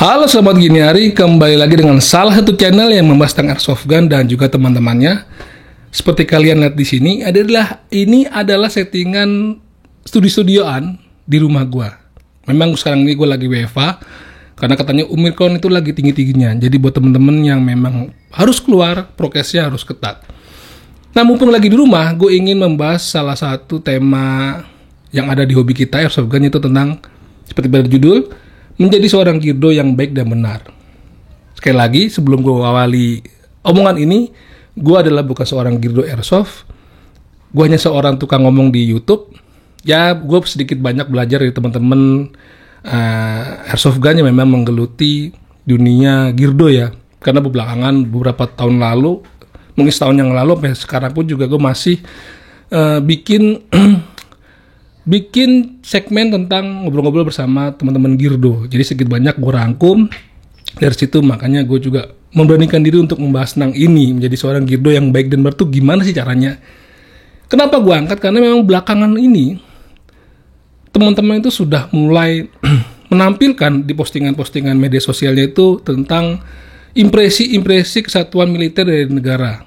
Halo selamat gini hari, kembali lagi dengan salah satu channel yang membahas tentang airsoft gun dan juga teman-temannya. Seperti kalian lihat di sini, ini adalah settingan studio-studioan di rumah gua. Memang sekarang ini gua lagi WFA karena katanya Omicron itu lagi tinggi-tingginya. Jadi buat teman-teman yang memang harus keluar, prokesnya harus ketat. Nah, mumpung lagi di rumah, gue ingin membahas salah satu tema yang ada di hobi kita, airsoft gun, itu tentang, seperti pada judul, menjadi seorang Girdo yang baik dan benar. Sekali lagi, sebelum gue awali omongan ini, gue adalah bukan seorang Girdo airsoft. Gue hanya seorang tukang ngomong di YouTube. Ya, gue sedikit banyak belajar dari teman-teman airsoft gun yang memang menggeluti dunia Girdo ya. Karena belakangan beberapa tahun lalu, mungkin setahun yang lalu sampai sekarang pun juga gue masih bikin segmen tentang ngobrol-ngobrol bersama teman-teman Girdo. Jadi sedikit banyak gue rangkum dari situ, makanya gue juga memberanikan diri untuk membahas tentang ini, menjadi seorang Girdo yang baik dan benar tuh gimana sih caranya. Kenapa gue angkat? Karena memang belakangan ini teman-teman itu sudah mulai menampilkan di postingan-postingan media sosialnya itu tentang impresi-impresi kesatuan militer dari negara.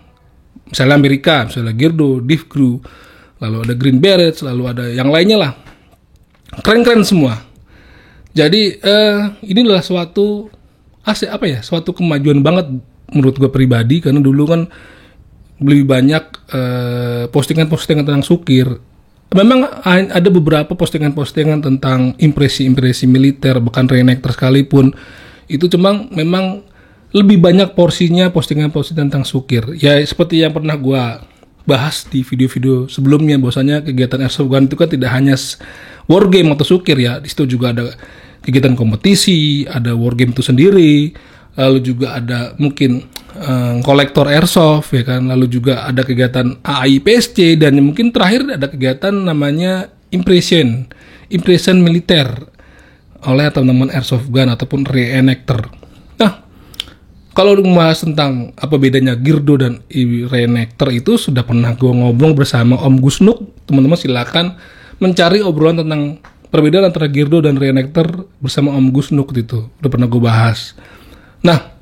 Misalnya Amerika, misalnya Girdo, Divcrew, lalu ada Green Berets, lalu ada yang lainnya lah. Keren-keren semua. Jadi ini adalah suatu suatu kemajuan banget menurut gue pribadi, karena dulu kan lebih banyak postingan-postingan tentang Sukir. Memang ada beberapa postingan-postingan tentang impresi-impresi militer, bahkan reenactor sekalipun. Itu cuma memang lebih banyak porsinya postingan-postingan tentang Sukir. Ya seperti yang pernah gue bahas di video-video sebelumnya, bahwasanya kegiatan airsoft gun itu kan tidak hanya war game atau Sukir ya. Di situ juga ada kegiatan kompetisi, ada war game itu sendiri, lalu juga ada mungkin kolektor airsoft ya kan, lalu juga ada kegiatan AIPSC, dan mungkin terakhir ada kegiatan namanya impression militer oleh teman-teman airsoft gun ataupun reenactor. Nah, kalau membahas tentang apa bedanya Girdo dan reenactor itu sudah pernah gue ngobrol bersama Om Gusnuk. Teman-teman silakan mencari obrolan tentang perbedaan antara Girdo dan reenactor bersama Om Gusnuk itu. Udah pernah gue bahas. Nah,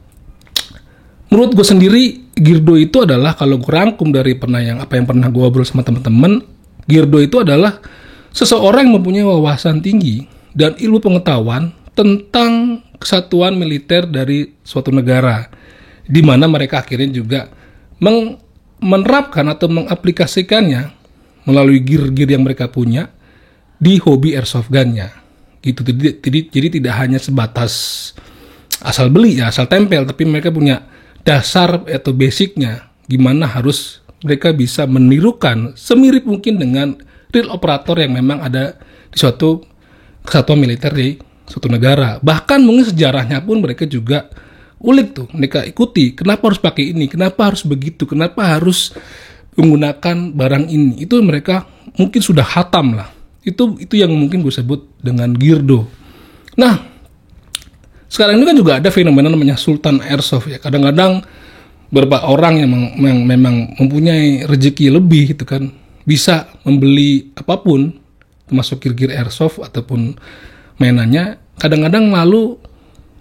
menurut gue sendiri Girdo itu adalah, kalau gue rangkum dari apa yang pernah gue ngobrol sama teman-teman, Girdo itu adalah seseorang yang mempunyai wawasan tinggi dan ilmu pengetahuan tentang kesatuan militer dari suatu negara, di mana mereka akhirnya juga menerapkan atau mengaplikasikannya melalui gear-gear yang mereka punya di hobi airsoft gun-nya gitu. Jadi tidak hanya sebatas asal beli ya, asal tempel, tapi mereka punya dasar atau basicnya, gimana harus mereka bisa menirukan semirip mungkin dengan real operator yang memang ada di suatu kesatuan militer di suatu negara. Bahkan mungkin sejarahnya pun mereka juga ulik tuh, mereka ikuti. Kenapa harus pakai ini? Kenapa harus begitu? Kenapa harus menggunakan barang ini? Itu mereka mungkin sudah hatam lah. Itu yang mungkin gue sebut dengan Girdo. Nah, sekarang ini kan juga ada fenomena namanya Sultan Airsoft ya. Kadang-kadang beberapa orang yang memang mempunyai rezeki lebih gitu kan, bisa membeli apapun, termasuk gear-gear airsoft ataupun mainannya, kadang-kadang lalu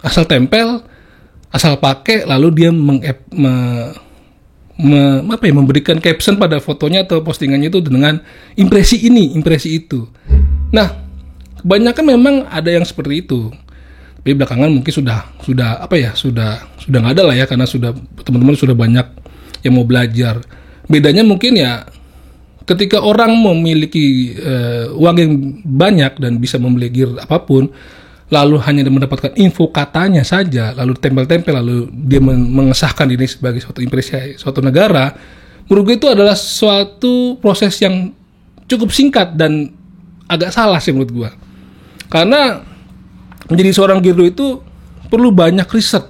asal tempel, asal pakai, lalu dia memberikan caption pada fotonya atau postingannya itu dengan impresi ini, impresi itu. Nah, kebanyakan memang ada yang seperti itu. Tapi belakangan mungkin sudah nggak ada lah ya, karena teman-teman sudah banyak yang mau belajar. Bedanya mungkin ya, ketika orang memiliki uang yang banyak dan bisa membeli gear apapun, lalu hanya mendapatkan info katanya saja, lalu tempel-tempel, lalu dia mengesahkan ini sebagai suatu impresi suatu negara, menurut gue itu adalah suatu proses yang cukup singkat dan agak salah sih menurut gue. Karena menjadi seorang Girdo itu perlu banyak riset,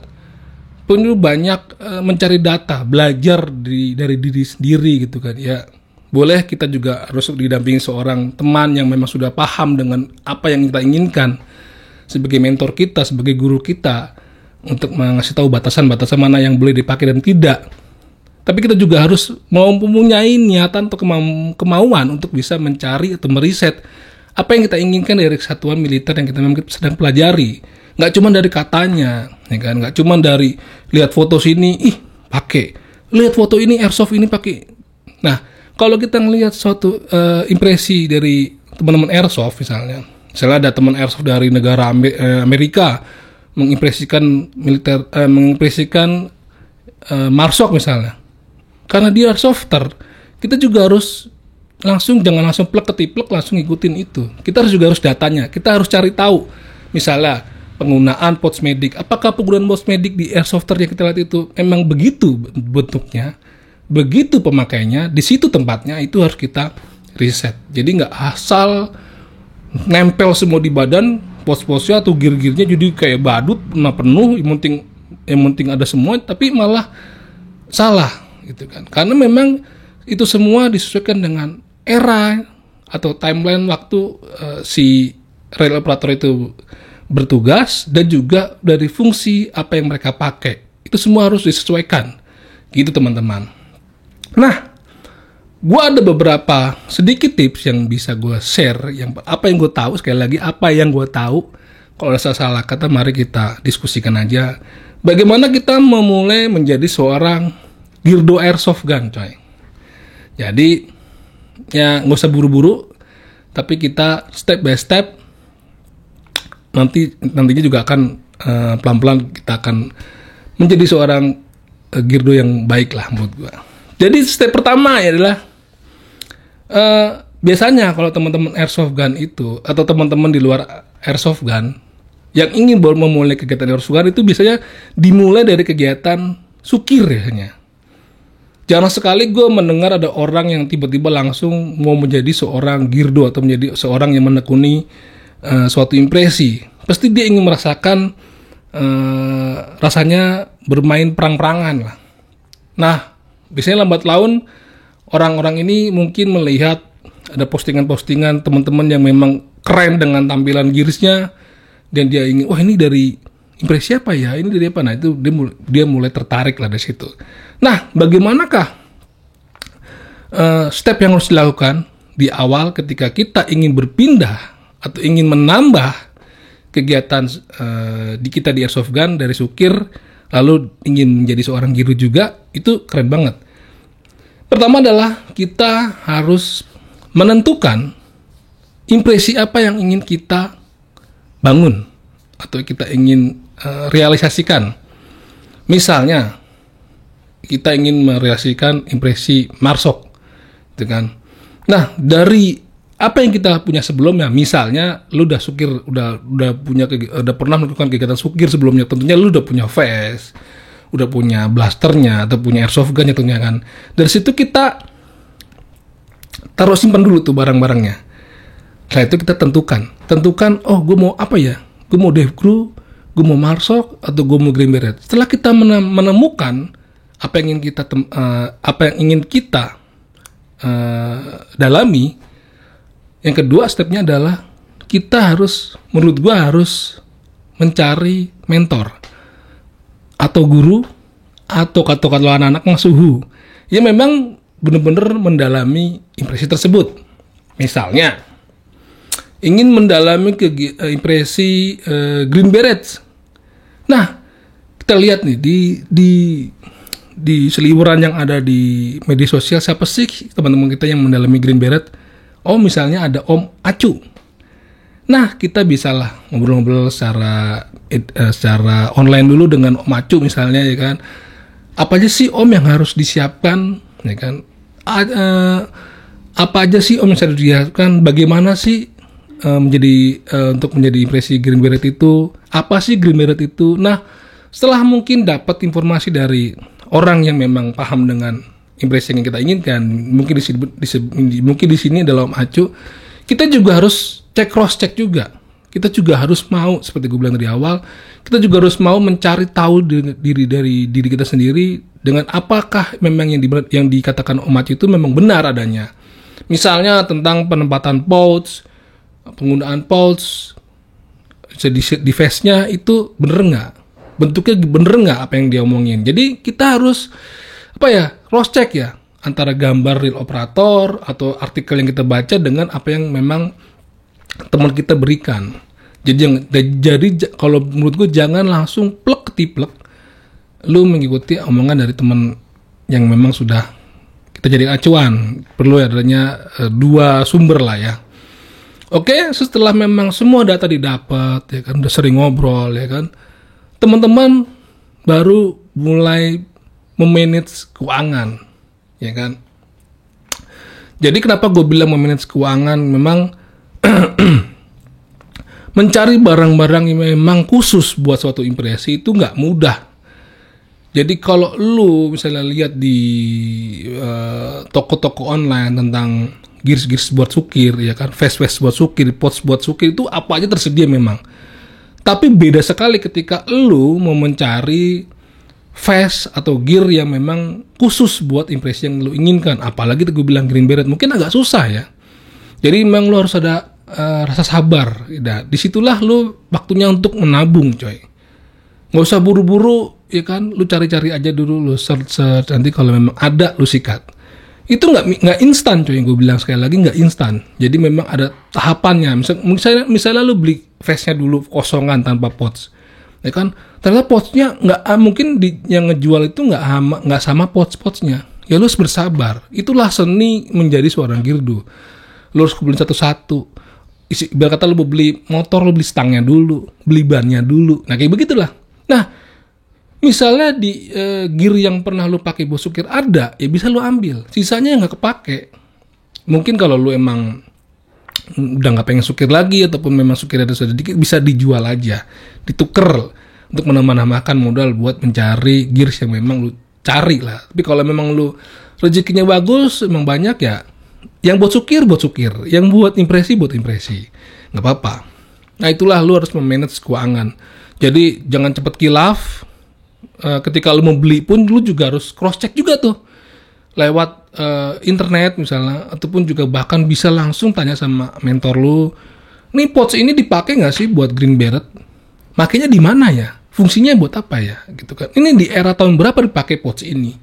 perlu banyak mencari data, belajar dari diri sendiri gitu kan ya. Boleh kita juga harus didampingi seorang teman yang memang sudah paham dengan apa yang kita inginkan, sebagai mentor kita, sebagai guru kita, untuk mengasih tahu batasan-batasan mana yang boleh dipakai dan tidak. Tapi kita juga harus mempunyai niatan atau kemauan untuk bisa mencari atau meriset apa yang kita inginkan dari kesatuan militer yang kita memang sedang pelajari. Nggak cuma dari katanya, ya kan? Nggak cuma dari lihat foto sini, ih pakai, lihat foto ini airsoft ini pakai. Nah, kalau kita ngelihat suatu impresi dari teman-teman airsoft misalnya ada teman airsoft dari negara Amerika mengimpresikan militer, mengimpresikan Marsok misalnya, karena dia airsofter, kita juga harus jangan langsung plek ketiplek langsung ngikutin itu. Kita juga harus datanya, kita harus cari tahu. Misalnya penggunaan pouch medik, apakah penggunaan pouch medik di airsofter yang kita lihat itu emang begitu bentuknya, begitu pemakainya, di situ tempatnya, itu harus kita riset. Jadi nggak asal nempel semua di badan pos-posnya atau gear-gearnya jadi kayak badut penuh, yang penting ada semua, tapi malah salah gitu kan. Karena memang itu semua disesuaikan dengan era atau timeline waktu si rail operator itu bertugas, dan juga dari fungsi apa yang mereka pakai. Itu semua harus disesuaikan gitu teman-teman. Nah, gue ada beberapa sedikit tips yang bisa gue share, apa yang gue tahu. Sekali lagi, apa yang gue tahu. Kalau ada salah kata, mari kita diskusikan aja bagaimana kita memulai menjadi seorang Girdo Airsoft Gun, coy. Jadi ya nggak usah buru-buru, tapi kita step by step. Nantinya juga akan pelan-pelan kita akan menjadi seorang Girdo yang baik lah menurut gue. Jadi step pertama adalah biasanya kalau teman-teman airsoft gun itu, atau teman-teman di luar airsoft gun yang ingin memulai kegiatan airsoft gun, itu biasanya dimulai dari kegiatan sukir biasanya. Jarang sekali gue mendengar ada orang yang tiba-tiba langsung mau menjadi seorang Girdo atau menjadi seorang yang menekuni suatu impresi. Pasti dia ingin merasakan rasanya bermain perang-perangan lah. Nah, biasanya lambat laun orang-orang ini mungkin melihat ada postingan-postingan teman-teman yang memang keren dengan tampilan gearsnya, dan dia ingin, wah ini dari impresi apa ya, ini dari apa? Nah, itu dia mulai tertarik lah dari situ. Nah, bagaimanakah step yang harus dilakukan di awal ketika kita ingin berpindah atau ingin menambah kegiatan kita di airsoft gun dari sukir lalu ingin menjadi seorang Girdo juga? Itu keren banget. Pertama adalah kita harus menentukan impresi apa yang ingin kita bangun atau kita ingin realisasikan. Misalnya kita ingin merealisasikan impresi Marsok, gitu kan. Nah, dari apa yang kita punya sebelumnya, misalnya lu udah sukir, udah pernah melakukan kegiatan sukir sebelumnya, tentunya lu udah punya vest, udah punya blasternya atau punya airsoft gun tentunya kan. Dari situ kita taruh, simpan dulu tuh barang-barangnya. Setelah itu kita tentukan, oh gue mau apa ya? Gue mau Dev Crew, gue mau Marsok, atau gue mau Green Beret. Setelah kita menemukan apa yang ingin kita dalami, yang kedua stepnya adalah kita harus, menurut gue harus mencari mentor atau guru atau kata-kata anak-anak suhu yang memang benar-benar mendalami impresi tersebut. Misalnya ingin mendalami impresi Green Beret. Nah, kita lihat nih di seliweran yang ada di media sosial, siapa sih teman-teman kita yang mendalami Green Beret? Oh, misalnya ada Om Acu. Nah, kita bisalah ngobrol-ngobrol secara online dulu dengan Om Acu misalnya, ya kan. Apa aja sih Om yang harus disiapkan, ya kan? Apa aja sih Om yang harus disiapkan? Bagaimana sih untuk menjadi impresi Green Beret itu? Apa sih Green Beret itu? Nah, setelah mungkin dapat informasi dari orang yang memang paham dengan impresi yang kita inginkan, mungkin di sini adalah Om Acu, kita juga harus cross check juga. Kita juga harus mau, seperti gue bilang dari awal, kita juga harus mau mencari tahu dari diri kita sendiri dengan apakah memang yang dikatakan Om Acu itu memang benar adanya. Misalnya tentang penempatan pouch, penggunaan pouch di vest-nya itu bener nggak, bentuknya bener nggak apa yang dia omongin. Jadi kita harus cross check ya antara gambar real operator atau artikel yang kita baca dengan apa yang memang teman kita berikan. Jadi kalau menurut gue jangan langsung plek ketiplek. Lu mengikuti omongan dari teman yang memang sudah kita jadi acuan. Perlu adanya dua sumber lah ya. Oke, setelah memang semua data didapat, ya kan, udah sering ngobrol, ya kan, teman-teman baru mulai memanage keuangan, ya kan. Jadi kenapa gue bilang memanage keuangan, memang mencari barang-barang yang memang khusus buat suatu impresi itu nggak mudah. Jadi kalau lu misalnya lihat di toko-toko online tentang gears buat sukir, ya kan, vest buat sukir, pots buat sukir, itu apa aja tersedia memang. Tapi beda sekali ketika lu mau mencari vest atau gear yang memang khusus buat impresi yang lu inginkan. Apalagi gue bilang Green Beret, mungkin agak susah ya. Jadi memang lu harus ada rasa sabar. Nah, disitulah lu waktunya untuk menabung, coy. Nggak usah buru-buru, ya kan. Lu cari-cari aja dulu, lu search, nanti kalau memang ada lu sikat. Itu nggak instan, coy. Yang gue bilang sekali lagi, nggak instan. Jadi memang ada tahapannya. Misalnya lu beli vestnya dulu kosongan tanpa pots, ya kan. Ternyata potsnya nggak mungkin yang ngejual itu nggak sama potsnya. Ya lu harus bersabar. Itulah seni menjadi seorang girdo. Lu harus beli satu-satu. Biar kata lu mau beli motor, lu beli stangnya dulu, beli bannya dulu. Nah kayak begitulah. Nah, misalnya di gear yang pernah lu pakai buat sukir ada, ya bisa lu ambil. Sisanya nggak kepake. Mungkin kalau lu emang udah nggak pengen sukir lagi ataupun memang sukir ada sudah dikit, bisa dijual aja, dituker untuk menambah-nambahkan modal buat mencari gears yang memang lu cari lah. Tapi kalau memang lu rezekinya bagus, memang banyak ya, yang buat sukir, yang buat impresi, nggak apa-apa. Nah itulah lu harus memanage keuangan. Jadi jangan cepat kilaf. Ketika lu mau beli pun lu juga harus cross check juga tuh lewat internet misalnya, ataupun juga bahkan bisa langsung tanya sama mentor lu, nih pots ini dipakai nggak sih buat Green Beret? Makanya di mana ya? Fungsinya buat apa ya? Gitu kan? Ini di era tahun berapa dipakai pots ini?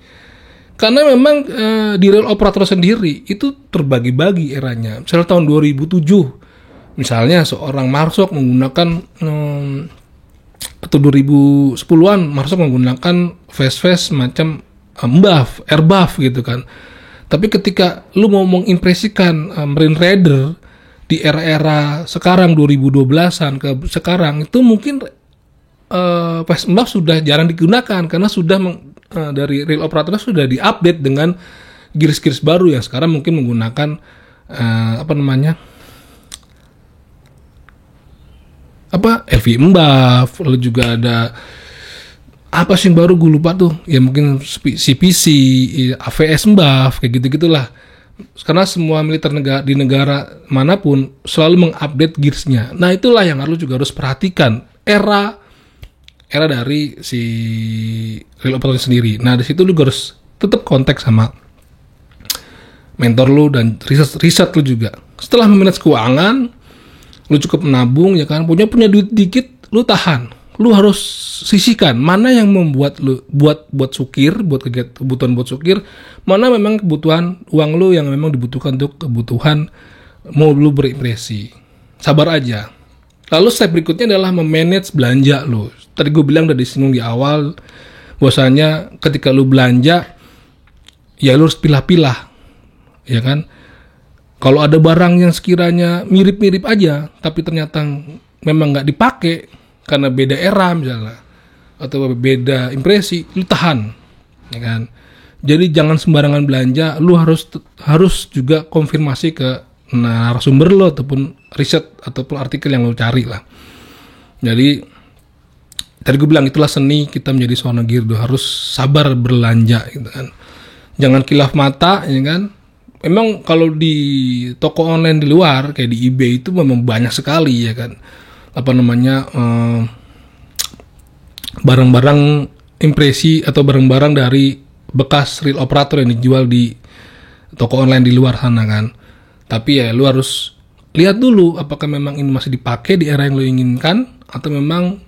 Karena memang di rail operator sendiri itu terbagi-bagi eranya. Misalnya tahun 2007, misalnya seorang Marsok menggunakan atau 2010-an Marsok menggunakan vest macam air buff gitu kan. Tapi ketika lu mau mengimpresikan Marine Raider di era-era sekarang 2012-an ke sekarang, itu mungkin vest buff sudah jarang digunakan karena sudah dari rail operator sudah diupdate dengan gears baru yang sekarang mungkin menggunakan LV Embuff, lalu juga ada apa sih yang baru gue lupa tuh, ya mungkin CPC, AVS Embuff, kayak gitu-gitulah. Karena semua militer di negara manapun selalu mengupdate gearsnya. Nah itulah yang lu juga harus perhatikan era dari si rail operator sendiri. Nah di situ lu harus tetap kontak sama mentor lu dan riset lu juga. Setelah memanage keuangan, lu cukup menabung, ya kan, punya duit dikit, lu tahan, lu harus sisihkan mana yang membuat lu buat sukir, buat kebutuhan buat sukir, mana memang kebutuhan uang lu yang memang dibutuhkan untuk kebutuhan mau lu berimpresi. Sabar aja. Lalu step berikutnya adalah memanage belanja lu. Tadi gue bilang udah disinggung di awal, bahwasanya ketika lu belanja, ya lu harus pilah-pilah, ya kan. Kalau ada barang yang sekiranya mirip-mirip aja, tapi ternyata memang nggak dipakai karena beda era misalnya, atau beda impresi, lu tahan, ya kan. Jadi jangan sembarangan belanja, lu harus juga konfirmasi ke narasumber lo ataupun riset ataupun artikel yang lu cari lah. Jadi tadi gue bilang itulah seni kita menjadi seorang girdo, harus sabar belanja, gitu kan. Jangan kilaf mata, ya kan. Memang kalau di toko online di luar kayak di eBay itu memang banyak sekali, ya kan, barang-barang impresi atau barang-barang dari bekas real operator yang dijual di toko online di luar sana kan. Tapi ya lu harus lihat dulu apakah memang ini masih dipakai di era yang lu inginkan atau memang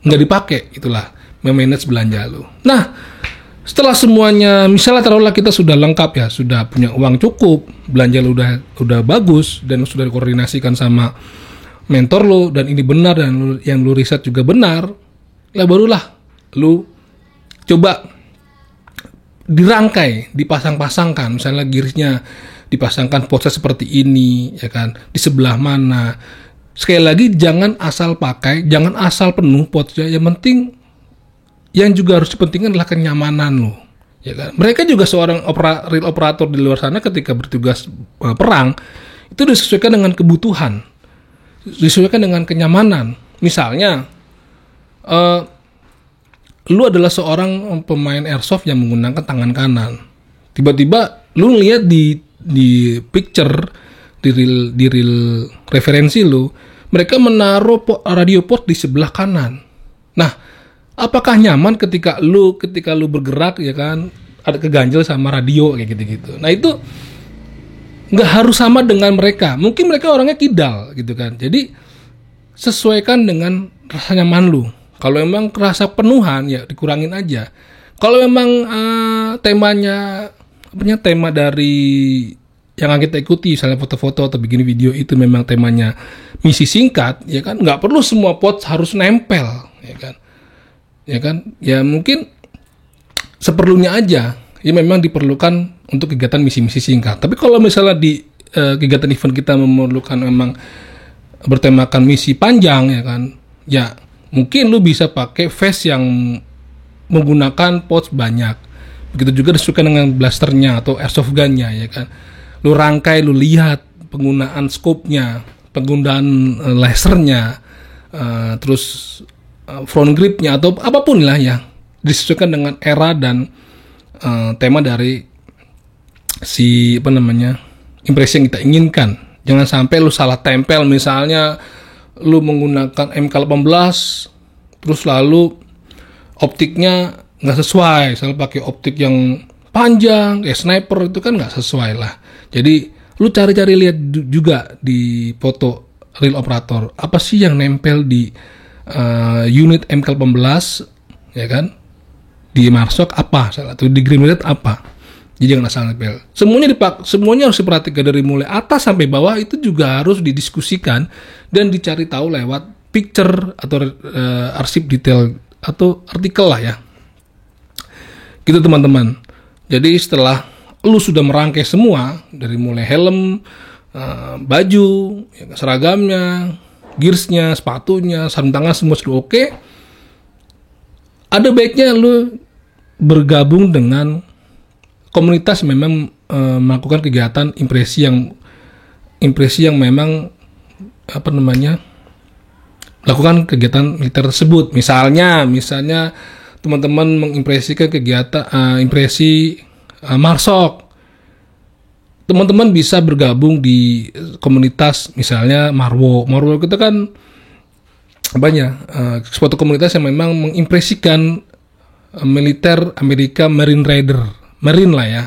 nggak dipakai. Itulah memanage belanja lu. Nah, setelah semuanya, misalnya taruhlah kita sudah lengkap ya, sudah punya uang cukup, belanja lu udah bagus dan sudah dikoordinasikan sama mentor lo dan ini benar dan yang lu riset juga benar, lah barulah lu coba dirangkai, dipasang-pasangkan, misalnya gearsnya dipasangkan potnya seperti ini, ya kan, di sebelah mana. Sekali lagi jangan asal pakai, jangan asal penuh potnya. Yang penting yang juga harus dipentingkan adalah kenyamanan lo, ya kan. Mereka juga seorang real operator di luar sana ketika bertugas perang itu disesuaikan dengan kebutuhan, disesuaikan dengan kenyamanan. Misalnya lu adalah seorang pemain airsoft yang menggunakan tangan kanan. Tiba-tiba lu lihat di picture di real referensi lu, mereka menaruh radio port di sebelah kanan. Nah, apakah nyaman ketika lu bergerak, ya kan, ada keganjel sama radio kayak gitu-gitu. Nah, itu nggak harus sama dengan mereka. Mungkin mereka orangnya kidal gitu kan. Jadi sesuaikan dengan rasa nyaman lu. Kalau memang kerasa penuhan, ya dikurangin aja. Kalau memang tema dari yang kita ikuti, misalnya foto-foto atau bikin video itu memang temanya misi singkat, ya kan, nggak perlu semua pot harus nempel, ya kan, ya mungkin seperlunya aja. Ya memang diperlukan untuk kegiatan misi-misi singkat. Tapi kalau misalnya di kegiatan event kita memerlukan memang bertemakan misi panjang, ya kan, ya mungkin lu bisa pakai vest yang menggunakan pots banyak. Begitu juga disesuaikan dengan blasternya atau airsoft gunnya, ya kan. Lu rangkai, lu lihat penggunaan scope-nya, penggunaan lasernya, terus front grip-nya atau apapun lah ya, disesuaikan dengan era dan tema dari impresi yang kita inginkan. Jangan sampai lu salah tempel, misalnya lu menggunakan MK18 terus lalu optiknya nggak sesuai, misalnya pakai optik yang panjang kayak sniper, itu kan nggak sesuai lah. Jadi lu cari-cari lihat juga di foto real operator, apa sih yang nempel di unit MK18, ya kan, di Marsok apa, salah tuh di Greenlight apa. Jadi jangan asal nempel. Semuanya harus diperhatikan dari mulai atas sampai bawah, itu juga harus didiskusikan dan dicari tahu lewat picture atau arsip detail atau artikel lah ya. Gitu teman-teman. Jadi setelah lu sudah merangkai semua dari mulai helm, baju, seragamnya, gearsnya, sepatunya, sarung tangan, semua sudah oke. Ada baiknya lu bergabung dengan komunitas memang melakukan kegiatan impresi yang memang melakukan kegiatan militer tersebut. Misalnya teman-teman mengimpresikan kegiatan impresi Marsok. Teman-teman bisa bergabung di komunitas misalnya Marwo itu kan banyak suatu komunitas yang memang mengimpresikan militer Amerika, Marine lah ya.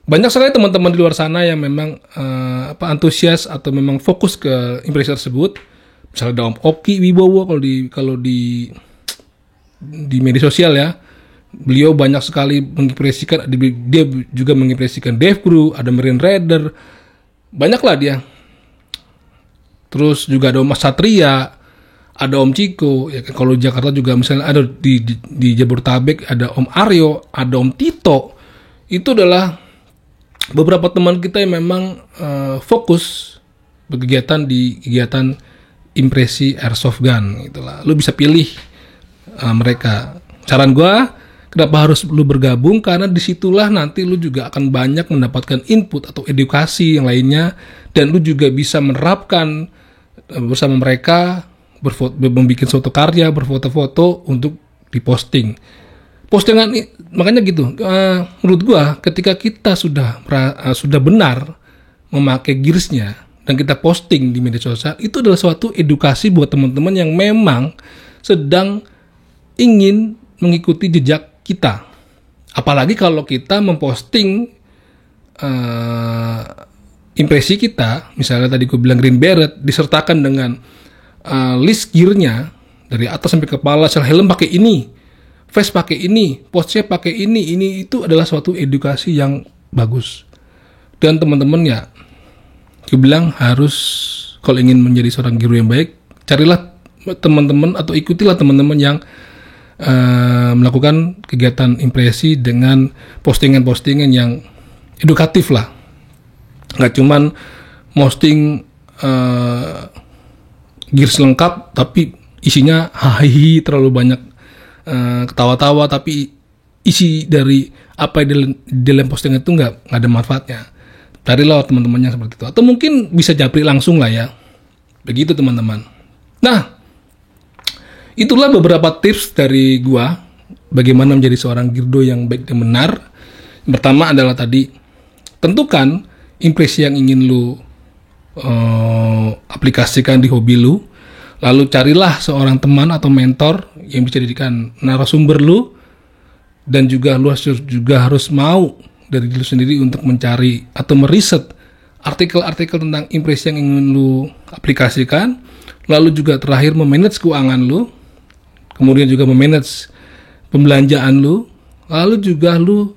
Banyak sekali teman-teman di luar sana yang memang antusias atau memang fokus ke impresi tersebut. Misalnya ada Om Oki Wibowo kalau di media sosial ya. Beliau banyak sekali mengimpresikan, dia juga mengimpresikan Dev Crew, ada Marine Raider. Banyak lah dia. Terus juga ada Om Mas Satria, ada Om Ciko, ya kan. Kalau Jakarta juga misalnya ada di Jabodetabek ada Om Aryo, ada Om Tito. Itu adalah beberapa teman kita yang memang fokus berkegiatan di kegiatan impresi airsoft gun itulah. Lu bisa pilih mereka. Saran gua, kenapa harus lu bergabung? Karena disitulah nanti lu juga akan banyak mendapatkan input atau edukasi yang lainnya, dan lu juga bisa menerapkan bersama mereka, membuat suatu karya, berfoto-foto untuk diposting. Postingan makanya gitu. Menurut gua, ketika kita sudah benar memakai gearsnya dan kita posting di media sosial, itu adalah suatu edukasi buat teman-teman yang memang sedang ingin mengikuti jejak kita. Apalagi kalau kita memposting impresi kita, misalnya tadi gue bilang Green Beret, disertakan dengan list gearnya dari atas sampai kepala, helm pakai ini, vest pakai ini, posnya pakai ini, itu adalah suatu edukasi yang bagus. Dan teman-teman ya, gue bilang harus kalau ingin menjadi seorang guru yang baik, carilah teman-teman atau ikutilah teman-teman yang melakukan kegiatan impresi dengan postingan-postingan yang edukatif lah. Nggak cuman posting gears lengkap tapi isinya hahihi terlalu banyak, ketawa-tawa tapi isi dari apa di dalam postingan itu nggak ada manfaatnya. Carilah teman-temannya seperti itu, atau mungkin bisa japri langsung lah ya, begitu teman-teman. Nah, itulah beberapa tips dari gua bagaimana menjadi seorang girdo yang baik dan benar. Yang pertama adalah tadi, tentukan impresi yang ingin lu aplikasikan di hobi lu. Lalu carilah seorang teman atau mentor yang bisa dijadikan narasumber lu, dan juga lu juga harus mau dari diri lu sendiri untuk mencari atau meriset artikel-artikel tentang impresi yang ingin lu aplikasikan. Lalu juga terakhir memanage keuangan lu, kemudian juga memanage pembelanjaan lu. Lalu juga lu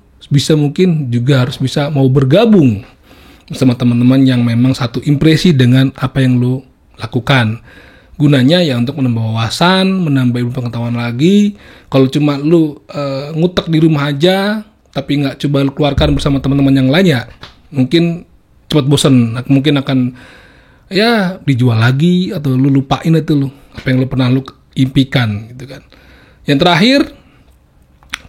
mungkin juga harus bisa mau bergabung bersama teman-teman yang memang satu impresi dengan apa yang lu lakukan. Gunanya ya untuk menambah wawasan, menambah ilmu pengetahuan lagi. Kalau cuma lu ngutek di rumah aja tapi nggak coba lu keluarkan bersama teman-teman yang lain, ya mungkin cepat bosan, mungkin akan ya dijual lagi atau lu lupain itu lu apa yang lu pernah lu impikan gitu kan. Yang terakhir,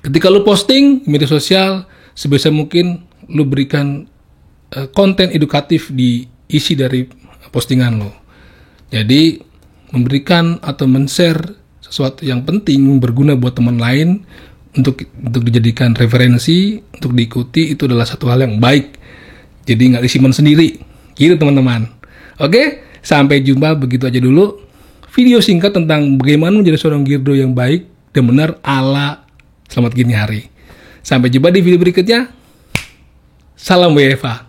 ketika lu posting di media sosial, sebisa mungkin lu berikan konten edukatif di isi dari postingan lo. Jadi memberikan atau men-share sesuatu yang penting, berguna buat teman lain untuk dijadikan referensi, untuk diikuti, itu adalah satu hal yang baik. Jadi nggak disimpan sendiri, gitu teman-teman. Oke, sampai jumpa, begitu aja dulu video singkat tentang bagaimana menjadi seorang girdo yang baik dan benar ala Selamat Gini Hari. Sampai jumpa di video berikutnya. Salam WFA.